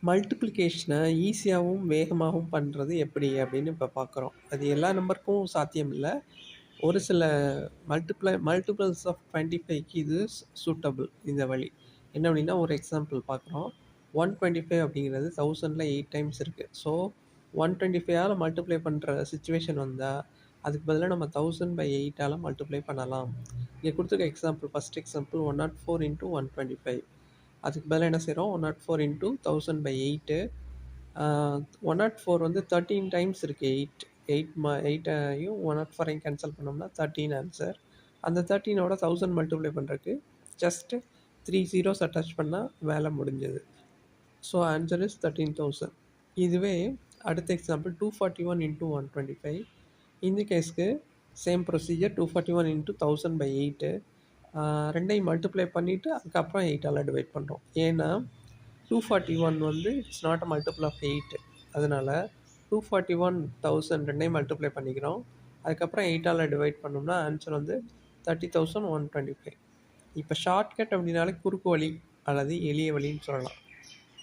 மல்டிப்ளிகேஷனை ஈஸியாகவும் வேகமாகவும் பண்ணுறது எப்படி அப்படின்னு இப்போ பார்க்குறோம். அது எல்லா நம்பருக்கும் சாத்தியம் இல்லை. ஒரு சில மல்டிபிள்ஸ் ஆஃப் 25க்கு இது சூட்டபிள் இந்த வழி. என்ன அப்படின்னா ஒரு எக்ஸாம்பிள் பார்க்குறோம். 125 அப்படிங்கிறது 1000ல் 8 டைம்ஸ் இருக்குது. ஸோ 125ஆல் மல்டிப்ளை பண்ணுற சுச்சுவேஷன் வந்தால் அதுக்கு பதிலாக நம்ம 1000/8ஆல் மல்டிப்ளை பண்ணலாம். இங்கே கொடுத்துருக்க எக்ஸாம்பிள் ஃபஸ்ட் எக்ஸாம்பிள் 104 × 125. அதுக்கு பதிலாக என்ன செய்கிறோம், 104 × 1000/8. 104 வந்து 13 டைம்ஸ் இருக்குது. 8ஐயும் 104ஐயும் கேன்சல் பண்ணோம்னா 13 ஆன்சர். அந்த 13ஓட 1000 மல்டிப்ளை பண்ணுறதுக்கு ஜஸ்ட்டு 3 zeros அட்டாச் பண்ணால் வேலை முடிஞ்சது. So answer is 13,000. இதுவே அடுத்த எக்ஸாம்பிள் 241 × 125. இந்த கேஸ்க்கு சேம் ப்ரொசீஜர். 241 × 1000/8. ரெண்டையும் மல்டிப்ளை பண்ணிவிட்டு அதுக்கப்புறம் 8ஆல் டிவைட் பண்ணுறோம். ஏன்னா 241 வந்து it's not a multiple of 8. அதனால் 241,000 ரெண்டையும் மல்டிப்ளை பண்ணிக்கிறோம். அதுக்கப்புறம் 8ஆல் டிவைட் பண்ணோம்னா ஆன்சர் வந்து 30,125. இப்போ ஷார்ட்கட் அப்படின்னாலே குறுக்கு வழி அல்லது எளிய வழின்னு சொல்லலாம்.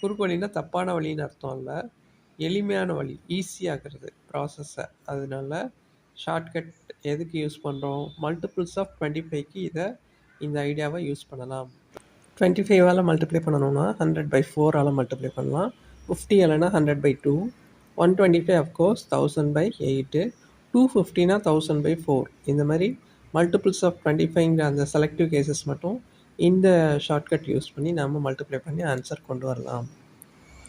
குறுக்கு வழின்னா தப்பான வழின்னு அர்த்தம் இல்லை, எளிமையான வழி, ஈஸியாகிறது ப்ராசஸை. அதனால ஷார்ட்கட் எதுக்கு யூஸ் பண்ணுறோம், மல்டிபிள்ஸ் ஆஃப் 25க்கு இந்த ஐடியாவை யூஸ் பண்ணலாம். 25ஆல் மல்டிப்ளை பண்ணணும்னா 100/4ஆல் மல்டிப்ளை பண்ணலாம். 50 இல்லைனா 100/2. 125 அஃப்கோர்ஸ் 1000/8. 250னா 1000/4. இந்த மாதிரி மல்டிபிள்ஸ் ஆஃப் 25ங்கிற அந்த செலக்டிவ் கேசஸ் மட்டும் இந்த ஷார்ட்கட் யூஸ் பண்ணி நாம் மல்டிப்ளை பண்ணி ஆன்சர் கொண்டு வரலாம்.